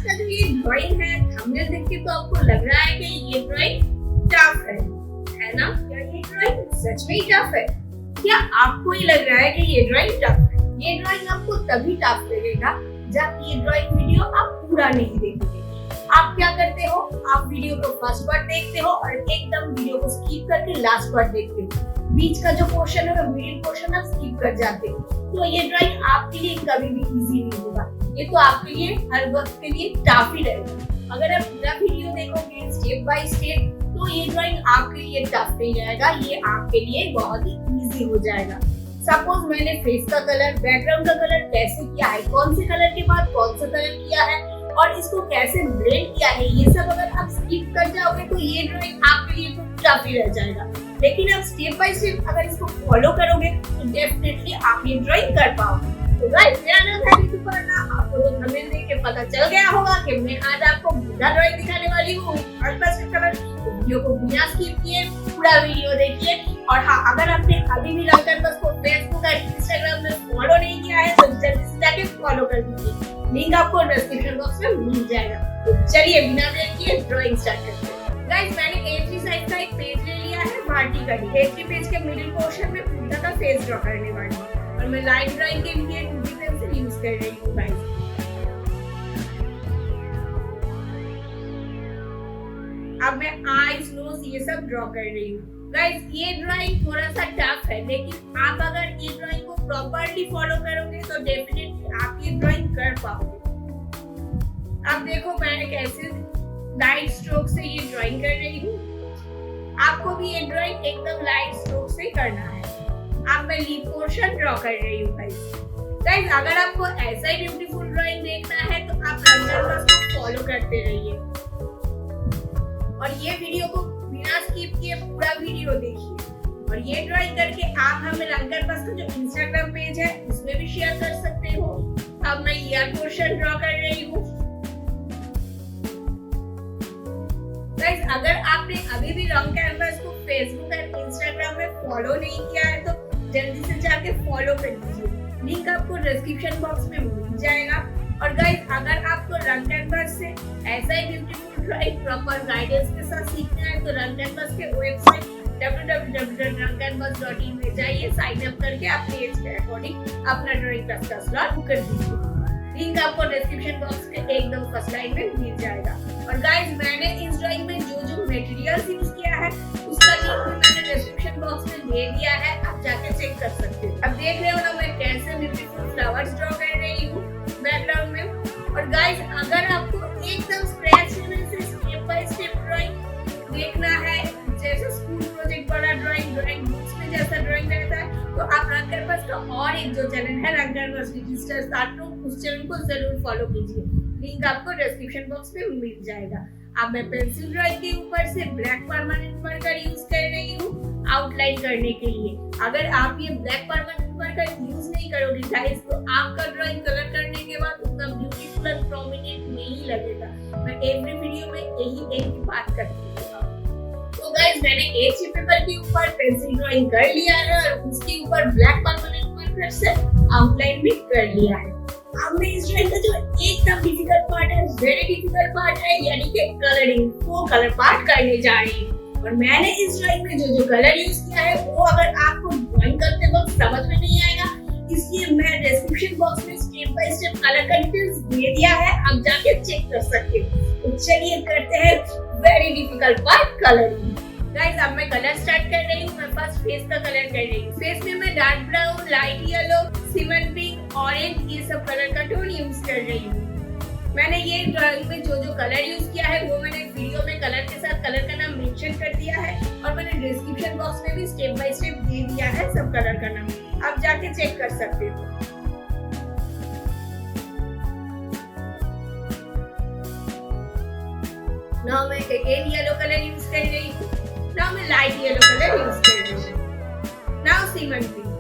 का जो ये ड्राइंग है, थंबनेल देख के तो आपको लग रहा है कि ये ड्राइंग टफ है ना? क्या ये ड्राइंग सच में ही टफ है? क्या आपको ही लग रहा है कि ये ड्राइंग टफ है? ये ड्राइंग आपको तभी टफ लगेगा जब ये ड्राइंग वीडियो आप पूरा नहीं देखोगे। आप क्या करते हो? आप वीडियो को फर्स्ट पार्ट देखते हो और एकदम वीडियो को स्किप करके लास्ट पार्ट देखते हो। बीच का जो पोर्शन है, मिडिल पोर्शन आप स्किप कर जाते हो। तो ये ड्राइंग आपके लिए कभी भी इजी नहीं होगा। ये तो आपके लिए हर वक्त के लिए टफ ही रहेगा। अगर आप पूरा वीडियो देखोगे स्टेप बाय स्टेप तो ये ड्राइंग आपके लिए टफ नहीं रहेगा, ये आपके लिए बहुत ही इजी हो जाएगा। सपोज मैंने फेस का कलर, बैकग्राउंड का कलर कैसे किया है, कौन से कलर के बाद कौन सा कलर किया है और इसको कैसे ब्लेंड किया है, ये सब अगर आप स्किप कर जाओगे तो ये ड्राइंग आपके लिए तो टफ ही रह जाएगा। लेकिन आप स्टेप बाय स्टेप अगर इसको फॉलो करोगे तो डेफिनेटली आप ये ड्राइंग कर पाओगे। तो गाइस, मेरा नाम है रितुपर्णा। आपको तो थंबनेल देख के पता चल गया होगा कि मैं आज आपको पूरा ड्राइंग दिखाने वाली हूँ। वीडियो को बिना स्किप किए पूरा वीडियो देखिए। और हाँ, अगर आपने अभी भी RangCanvas को फेसबुक और इंस्टाग्राम में फॉलो नहीं किया है तो जल्दी से जाके फॉलो कर दीजिए। लिंक आपको डिस्क्रिप्शन बॉक्स में मिल जाएगा। तो चलिए बिना देर किए ड्राइंग स्टार्ट करते हैं। गाइस, मैंने A3 साइज का एक पेज ले लिया है वर्टिकली। A3 पेज के मिडिल पोर्शन में पूरा का फेस ड्रॉ करने वाली हूँ और मैं लाइन ड्राइंग के लिए 2B पेंसिल यूज कर रही हूँ। गाइस, अब मैं आईज, नोज ये सब ड्रॉ कर रही हूँ। गाइस, ये ड्राइंग थोड़ा सा टफ है, लेकिन आप अगर ये ड्राइंग को प्रॉपर्ली फॉलो करोगे तो डेफिनेटली आप ये ड्राइंग कर पाओगे। अब देखो मैंने कैसे लाइट स्ट्रोक से ये ड्राइंग कर रही हूँ। आपको भी ये ड्राइंग एकदम लाइट स्ट्रोक से करना है। अब मैं लीफ पोर्शन ड्रॉ कर रही हूँ। गाइस, अगर आपको ऐसा ही ब्यूटीफुल ड्राइंग देखना है तो आप RangCanvas को फॉलो करते रहिए और ये वीडियो को बिना स्किप किए पूरा वीडियो देखिए। और ये ड्राइंग करके आप हमें RangCanvas का जो इंस्टाग्राम पेज है उसमें भी शेयर कर सकते हो। अब मैं ईयर पोर्शन ड्रॉ कर रही हूँ। गाइस, अगर आपने अभी भी RangCanvas को फेसबुक और इंस्टाग्राम में फॉलो नहीं किया है तो जल्दी से जाके फॉलो कर लीजिए। लिंक आपको डिस्क्रिप्शन बॉक्स में मिल जाएगा। और गाइस, अगर आपको RangCanvas से ऐसा ही ब्यूटीफुल ड्राइंग प्रॉपर गाइडेंस के साथ सीखना है तो RangCanvas के वेबसाइट www.rangcanvas.in में जाइए, साइन अप करके आप पेज के अकॉर्डिंग अपना ड्राइंग क्लास का स्लॉट बुक कर दीजिए। लिंक आपको डिस्क्रिप्शन बॉक्स के एकदम फर्स्ट लाइन में मिल जाएगा। और गाइस, मैंने इस ड्राइंग में जो जो मटेरियल्स यूज किया है उसका लिंक भी मैंने डिस्क्रिप्शन बॉक्स में दे दिया है, आप जाके चेक कर सकते हो। अब देख रहे हो ना मैं कैसे ब्यूटीफुल फ्लावर्स ड्रॉ कर रही हूँ बैकग्राउंड में। और गाइस, अगर आपको एकदम स्क्रैच से स्टेप बाय स्टेप ड्राइंग देखना है, जैसे स्कूल प्रोजेक्ट वाला ड्राइंग बुक्स में जैसा ड्राइंग रहता है, तो आप RangCanvas का और एक जो चैनल है RangCanvas Digistars, उस चैनल को जरूर फॉलो कीजिए। लिंक आपको डिस्क्रिप्शन बॉक्स में मिल जाएगा। अब मैं पेंसिल ड्राइंग के ऊपर से ब्लैक परमानेंट मार्कर यूज कर रही हूँ आउटलाइन करने के लिए। अगर आप ये ब्लैक परमानेंट मार्कर यूज नहीं करोगे गाइस तो आपका ड्राइंग कलर करने के बाद उतना ब्यूटीफुल और प्रोमिनेंट नहीं लगेगा। मैं एवरी वीडियो में यही एक बात करती हूँ। तो गाइस, मैंने A3 पेपर के ऊपर पेंसिल ड्राइंग कर लिया है और उसके ऊपर ब्लैक परमानेंट मार्कर से आउटलाइन भी कर लिया है। अब मैं इस ड्राइंग का जो एकदम डिफिकल्ट पार्ट है, वेरी डिफिकल्ट पार्ट है, यानी कि कलरिंग, वो कलर पार्ट करने जा रही हूँ। और मैंने इस ड्राइंग में जो जो कलर यूज किया है वो अगर आपको ड्राइंग करते वक्त समझ में नहीं आएगा, इसलिए मैं डिस्क्रिप्शन बॉक्स में स्टेप बाय स्टेप कलर का डिटेल्स दे दिया है, आप जाके चेक कर सकते हो। तो चलिए करते हैं very difficult part, colouring. Guys, अब मैं कलर स्टार्ट कर रही हूँ। मैं फर्स्ट फेस का कलर कर रही हूँ। फेस में मैं dark brown, light yellow, cement pink, orange ये सब कलर का टोन यूज कर रही हूँ। मैंने ये ड्राइंग में जो जो कलर यूज किया है वो मैंने वीडियो में कलर के साथ कलर का नाम मेंशन कर दिया है और मैंने डिस्क्रिप्शन बॉक्स में भी स्टेप बाय स्टेप दे दिया है सब कलर का नाम, आप जाके चेक कर सकते हो। नाउ मैं अगेन येलो कलर यूज कर रही हूँ। नाउ मैं लाइट येलो कलर यूज कर रही हूँ। Now cement pink.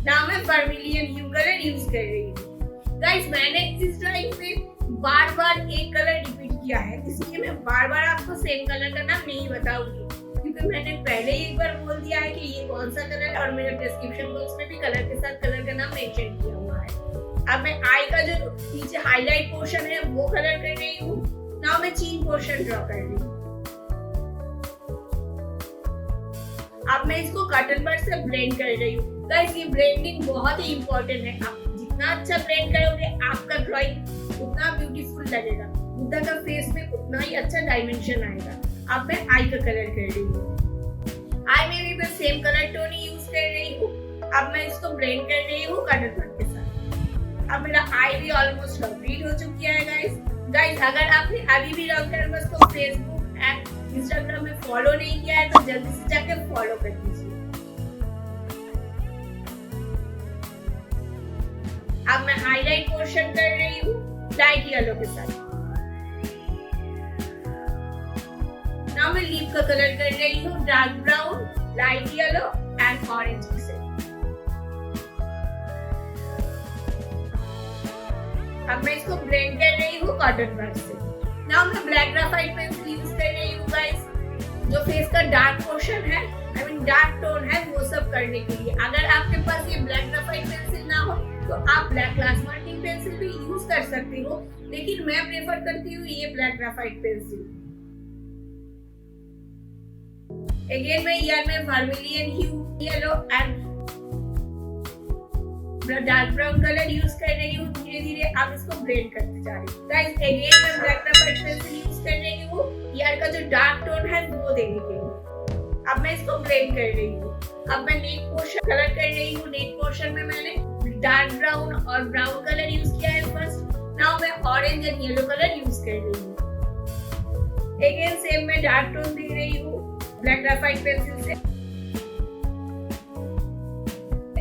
नाउ मैं वर्मिलियन ह्यू कलर यूज कर रही हूँ। गाइस, मैंने इस ड्राइंग में बार-बार एक कलर रिपीट किया है, इसलिए मैं बार-बार आपको सेम कलर का नाम नहीं बताऊंगी, क्योंकि मैंने पहले ही एक बार बोल दिया है कि ये कौन सा कलर है और मेरे डिस्क्रिप्शन बॉक्स में भी कलर के साथ कलर का नाम मेंशन किया हुआ है। अब मैं आई का जो नीचे हाईलाइट पोर्शन है वो कलर कर रही हूँ। नाउ मैं चीन पोर्शन ड्रॉ कर रही हूँ। अब मैं इसको कॉटन बड से ब्लेंड कर रही हूँ। गाइस ये ब्लेंडिंग बहुत ही इंपॉर्टेंट है। आप जितना अच्छा ब्लेंड करोगे आपका ड्राइंग उतना ब्यूटीफुल लगेगा, बुद्धा का फेस में उतना ही अच्छा डायमेंशन आएगा। अब मैं आई का कलर कर रही हूँ। आई में भी मैं सेम कलर टोन ही यूज कर रही हूँ। अब मैं इसको ब्लेंड कर रही हूँ कॉटन बड के साथ। अब मेरा आई भी ऑलमोस्ट कंप्लीट हो चुकी है गाइस अगर आपने अभी भी RangCanvas को फेसबुक एंड इंस्टाग्राम में फॉलो नहीं किया है तो जल्दी से जाके फॉलो कर दीजिए। अब मैं हाईलाइट पोर्शन कर रही हूँ लाइट येलो के साथ। नाउ मैं लीफ का कलर कर रही हूँ dark brown, light yellow and orange के साथ। अब मैं इसको ब्लेंड कर रही हूँ कॉटन बड से। नाउ मैं ब्लैक ग्राफाइट पेंसिल यूज कर रही हूँ गाइस जो फेस का डार्क पोर्शन है डार्क टोन है वो सब करने के लिए। अगर आपके पास ये ब्लैक ग्राफाइट पेंसिल ना हो तो आप ब्लैक ग्लास मार्किंग पेंसिल भी यूज कर सकते हो, लेकिन मैं प्रेफर करती हूँ ये ब्लैक ग्राफाइट पेंसिल। अगेन मैं ईयर में vermilion hue, yellow and dark brown colour use कर रही हूँ। धीरे धीरे आप इसको ब्लेंड करते जा रही हूँ। गाइस अगेन मैं ब्लैक ग्राफाइट पेंसिल यूज कर रही हूँ ईयर का जो डार्क टोन है वो देने के लिए। अब मैं इसको ब्लेंड कर रही हूँ। अब मैं नेक पोर्शन कलर कर रही हूँ। नेक पोर्शन में मैंने डार्क ब्राउन और ब्राउन कलर यूज किया है फर्स्ट। नाउ मैं orange and yellow colour use कर रही हूँ। अगेन सेम मैं डार्क टोन दे रही हूँ ब्लैक ग्राफाइट पेंसिल से।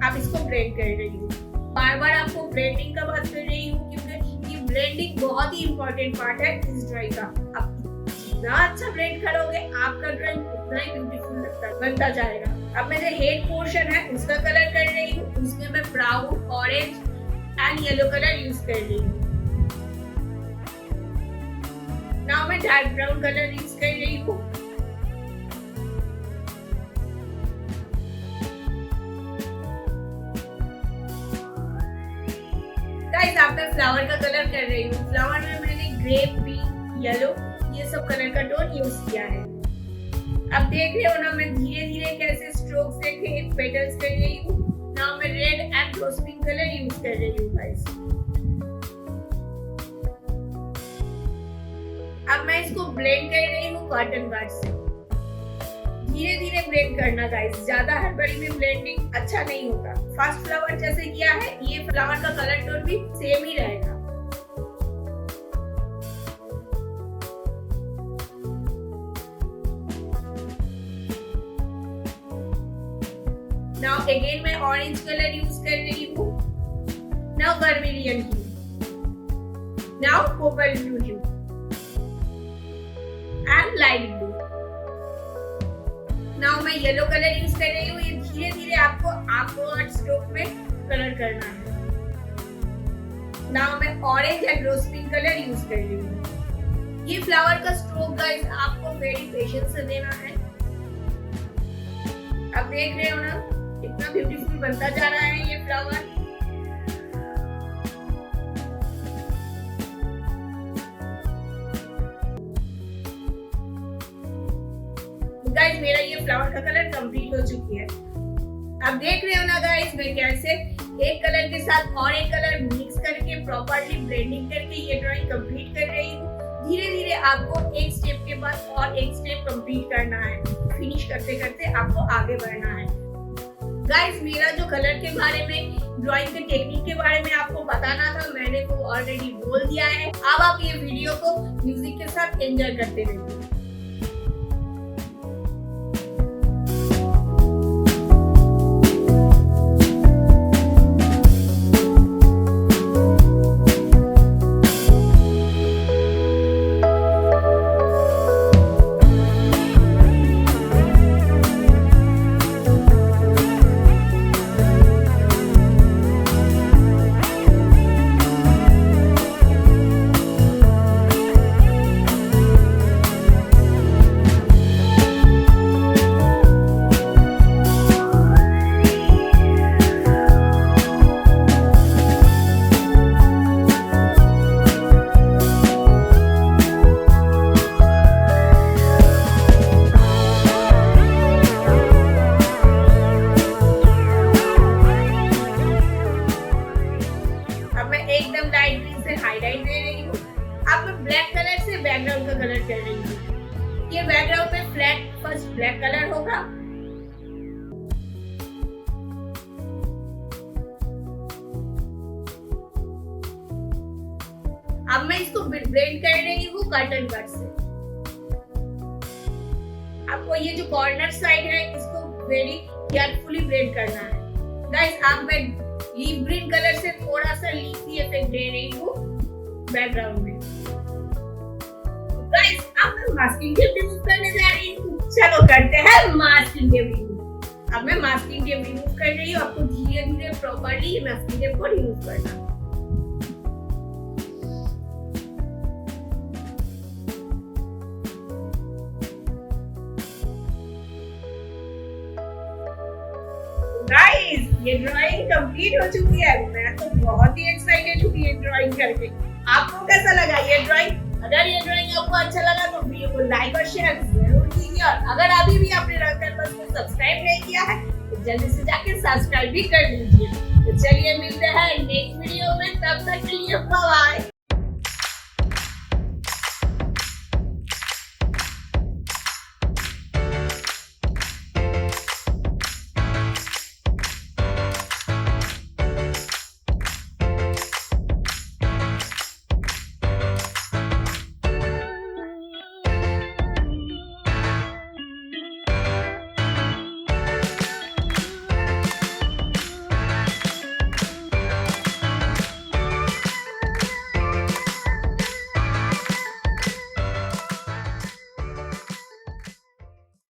अब इसको ब्लेंड कर रही हूँ। बार बार आपको ब्लेंडिंग का बात कर रही हूँ क्योंकि ये ब्लेंडिंग बहुत ही इंपॉर्टेंट पार्ट है इस ड्राइंग का। आप जितना अच्छा ब्लेंड करोगे आपका ड्राइंग उतना ही ब्यूटीफुल बनता जाएगा। अब मैं जो हेड पोर्शन है उसका कलर कर रही हूँ। उसमें मैं brown, orange and yellow colour use कर रही हूँ। नाउ मैं डार्क ब्राउन कलर यूज कर रही हूँ। गाइस अब मैं फ्लावर का कलर कर रही हूँ। फ्लावर में मैंने ग्रेप, पिंक, येलो ये सब कलर का टोन यूज किया है। अब देख रहे हो ना मैं धीरे धीरे कैसे स्ट्रोक से पेटल्स कर रही हूँ। नाउ मैं red and rose pink colour use कर रही हूँ गाइस। अब मैं इसको ब्लेंड कर रही हूँ कॉटन बड से। धीरे धीरे ब्लेंड करना गाइस, ज्यादा हड़बड़ी में ब्लेंडिंग अच्छा नहीं होता। फर्स्ट फ्लावर जैसे किया है ये फ्लावर का कलर टोन भी सेम ही रहेगा। नाउ अगेन मैं ऑरेंज कलर यूज कर रही हूँ। Now vermilion hue, now cobalt blue hue and light blue. Now मैं येलो कलर यूज कर रही हूँ। ये धीरे धीरे आपको स्ट्रोक में कलर करना है। नाउ मैं orange and rose pink colour use कर रही हूँ। ये फ्लावर का स्ट्रोक गाइस आपको वेरी पेशेंस से देना है। अब देख रहे हो ना कितना ब्यूटीफुल बनता जा रहा है ये फ्लावर। गाइस मेरा ये फ्लावर का कलर कंप्लीट हो चुकी है। अब देख रहे हो ना गाइस मैं कैसे एक कलर के साथ और एक कलर मिक्स करके प्रॉपर्ली ब्लेंडिंग करके ये ड्राइंग कंप्लीट कर रही हूँ। धीरे धीरे आपको एक स्टेप के बाद और एक स्टेप कंप्लीट करना है। फिनिश करते करते आपको आगे बढ़ना है। गाइस मेरा जो कलर के बारे में, ड्राइंग के टेक्निक के बारे में आपको बताना था, मैंने वो ऑलरेडी बोल दिया है। अब आप ये वीडियो को म्यूजिक के साथ एंजॉय करते रहिए। से हाईलाइट दे रही हूँ। अब मैं ब्लैक कलर से बैकग्राउंड का कलर कर रही हूँ। ये बैकग्राउंड पे फ्लैट फर्स्ट ब्लैक कलर होगा। अब मैं इसको ब्लेंड कर रही हूँ कर्टन कट से। आपको ये जो कॉर्नर साइड है इसको वेरी केयरफुली ब्लेंड करना है। गाइस, अब मैं लीफ ग्रीन कलर से थोड़ा सा लीफी इफेक्ट दे रही हूँ बैकग्राउंड में। गाइस, अब मैं मास्किंग टेप रिमूव करने जा रही हूँ। चलो करते हैं मास्किंग टेप रिमूव। अब मैं मास्किंग टेप रिमूव कर रही हूँ। आपको धीरे धीरे प्रॉपर्ली मास्किंग टेप को रिमूव करना है। गाइस, ये ड्राइंग कंप्लीट हो चुकी है। मैं तो बहुत ही एक्साइटेड हूँ ये ड्राइंग करके। आपको कैसा लगा ये ड्राइंग? अगर ये ड्राइंग आपको अच्छा लगा तो वीडियो को लाइक और शेयर जरूर कीजिए। और अगर अभी भी आपने RangCanvas को सब्सक्राइब नहीं किया है तो जल्दी से जाके सब्सक्राइब भी कर लीजिए। तो चलिए मिलते हैं नेक्स्ट वीडियो